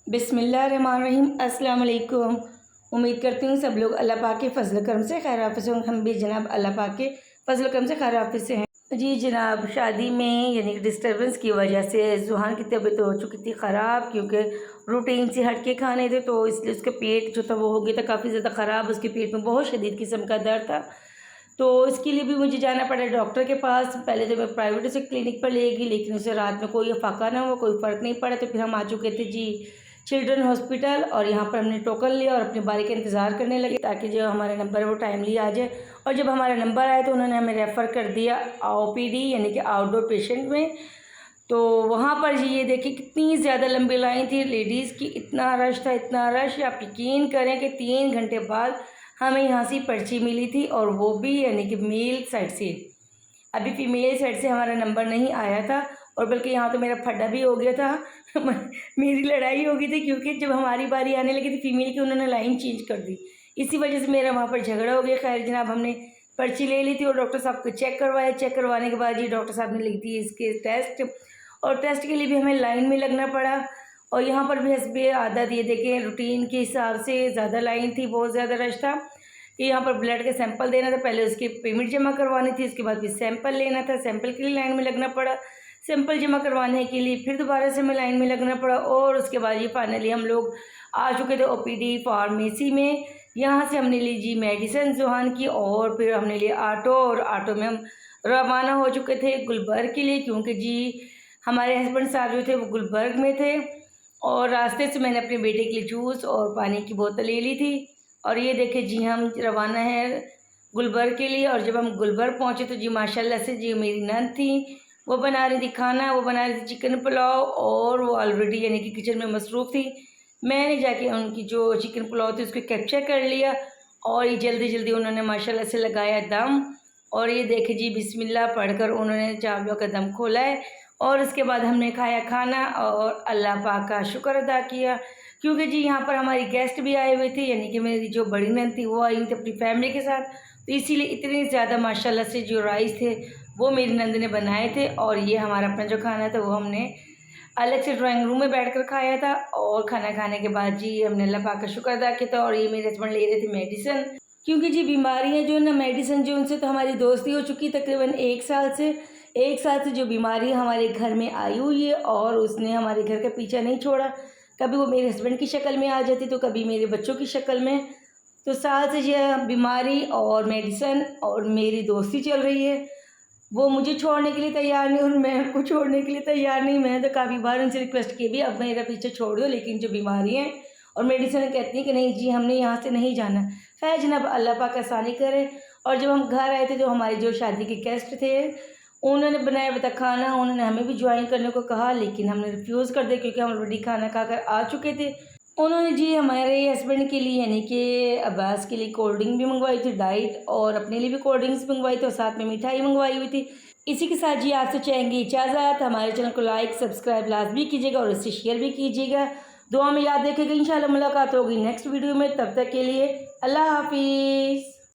बिस्मिल्लाहिर्रहमानिर्रहीम। अस्सलाम वालेकुम। उम्मीद करती हूँ सब लोग अल्लाह पाक के फ़ज़ल करम से खैर आफिस होंगे। हम भी जनाब अल्लाह पाक के फ़ज़ल करम से खैर आफिस से हैं। जी जनाब, शादी में यानी कि डिस्टर्बेंस की वजह से ज़ुहान की तबीयत हो चुकी थी ख़राब, क्योंकि रूटीन से हट के खाने थे, तो इसलिए उसका पेट जो था वो हो गया था काफ़ी ज़्यादा ख़राब। उसके पेट में बहुत शदीद किस्म का दर्द था, तो इसके लिए भी मुझे जाना पड़ा डॉक्टर के पास। पहले तो मैं प्राइवेट से क्लिनिक पर ले गई, लेकिन उसे रात में कोई अफाका ना हुआ, कोई फ़र्क नहीं पड़ा। तो फिर हम आ चुके थे जी चिल्ड्रन हॉस्पिटल, और यहाँ पर हमने टोकन लिया और अपनी बारी का इंतज़ार करने लगे ताकि जो हमारा नंबर है वो टाइमली आ जाए। और जब हमारा नंबर आया तो उन्होंने हमें रेफ़र कर दिया OPD यानी कि आउटडोर पेशेंट में। तो वहाँ पर जी ये देखिए कितनी ज़्यादा लंबी लाइन थी लेडीज़ की, इतना रश था, इतना रश। आप यकीन करें कि 3 घंटे बाद हमें यहाँ से पर्ची मिली थी, और वो भी यानी कि मेल साइड से। अभी फीमेल साइड से हमारा नंबर नहीं आया था, और बल्कि यहाँ तो मेरा फड्डा भी हो गया था मेरी लड़ाई हो गई थी, क्योंकि जब हमारी बारी आने लगी थी फीमेल की, उन्होंने लाइन चेंज कर दी। इसी वजह से मेरा वहाँ पर झगड़ा हो गया। खैर जनाब, हमने पर्ची ले ली थी और डॉक्टर साहब को चेक करवाया। चेक करवाने के बाद जी डॉक्टर साहब ने लिख दी इसके टेस्ट, और टेस्ट के लिए भी हमें लाइन में लगना पड़ा। और यहाँ पर भी हस्बे आदत ये देखें रूटीन के हिसाब से ज़्यादा लाइन थी, बहुत ज़्यादा रश था कि यहाँ पर ब्लड के सैंपल देना था, पहले उसकी पेमेंट जमा करवानी थी, उसके बाद फिर सैंपल लेना था, सैंपल के लिए लाइन में लगना पड़ा। सैंपल जमा करवाने के लिए फिर दोबारा से हमें लाइन में लगना पड़ा, और उसके बाद ये फाइनली हम लोग आ चुके थे OPD फार्मेसी में। यहाँ से हमने ली जी मेडिसिन ज़ुहान की, और फिर हमने लिया ऑटो, और ऑटो में हम रवाना हो चुके थे गुलबर्ग के लिए, क्योंकि जी हमारे हस्बैंड साहब जो थे वो गुलबर्ग में थे। और रास्ते से मैंने अपने बेटे के लिए जूस और पानी की बोतल ले ली थी। और ये देखिए जी हम रवाना है गुलबर्ग के लिए। और जब हम गुलबर्ग पहुँचे तो जी माशाल्लाह से जी मेरी नंद थी, वो बना रही थी खाना, वो बना रही थी चिकन पुलाव, और वो ऑलरेडी यानी कि किचन में मसरूफ़ थी। मैंने जाके उनकी जो चिकन पुलाव थी उसको कैप्चर कर लिया, और ये जल्दी जल्दी उन्होंने माशाल्लाह से लगाया दम। और ये देखिए जी बिस्मिल्लाह पढ़कर उन्होंने चावलों का दम खोला है, और उसके बाद हमने खाया खाना और अल्लाह पाक का शुक्र अदा किया, क्योंकि जी यहाँ पर हमारी गेस्ट भी आए हुए थे, यानी कि मेरी जो बड़ी नंद थी वो आई हुई थी अपनी फैमिली के साथ। तो इसीलिए इतने ज़्यादा माशाल्लाह से जो राइस थे वो मेरी नंद ने बनाए थे, और ये हमारा अपना जो खाना था वो हमने अलग से ड्राइंग रूम में बैठकर खाया था। और खाना खाने के बाद जी हमने अल्लाह पाक का शुक्र अदा किया था। और ये मेरे हस्बैंड ले रहे थे मेडिसिन, क्योंकि जी बीमारियाँ जो है ना, मेडिसिन जो उनसे तो हमारी दोस्ती हो चुकी तकरीबन 1 साल से जो बीमारी हमारे घर में आई हुई है, और उसने हमारे घर का पीछा नहीं छोड़ा। कभी वो मेरे हस्बैंड की शक्ल में आ जाती, तो कभी मेरे बच्चों की शक्ल में। तो साल से ये बीमारी और मेडिसिन और मेरी दोस्ती चल रही है। वो मुझे छोड़ने के लिए तैयार नहीं, और मैं उनको छोड़ने के लिए तैयार नहीं। मैंने तो काफ़ी बार उनसे रिक्वेस्ट की भी अब मेरा पीछे छोड़ दो, लेकिन जो बीमारी है और मेडिसिन कहती हैं कि नहीं जी हमने यहाँ से नहीं जाना। खैर जनाब अल्लाह पाक आसानी करे। और जब हम घर आए थे तो हमारी जो शादी के गेस्ट थे उन्होंने बनाया हुआ था खाना, उन्होंने हमें भी ज्वाइन करने को कहा, लेकिन हमने रिफ्यूज़ कर दिया क्योंकि हम ऑलरेडी खाना खाकर आ चुके थे। उन्होंने जी हमारे हस्बैंड के लिए यानी कि अब्बास के लिए कोल्ड ड्रिंक भी मंगवाई थी डाइट, और अपने लिए भी कोल्ड ड्रिंक्स मंगवाई थी, और साथ में मिठाई मंगवाई हुई थी। इसी के साथ जी आपसे चाहेंगे इजाज़त। हमारे चैनल को लाइक सब्सक्राइब लाजमी कीजिएगा, और इसे शेयर भी कीजिएगा। दुआ में याद रखिएगा। इंशाल्लाह मुलाकात होगी नेक्स्ट वीडियो में, तब तक के लिए अल्लाह हाफिज़।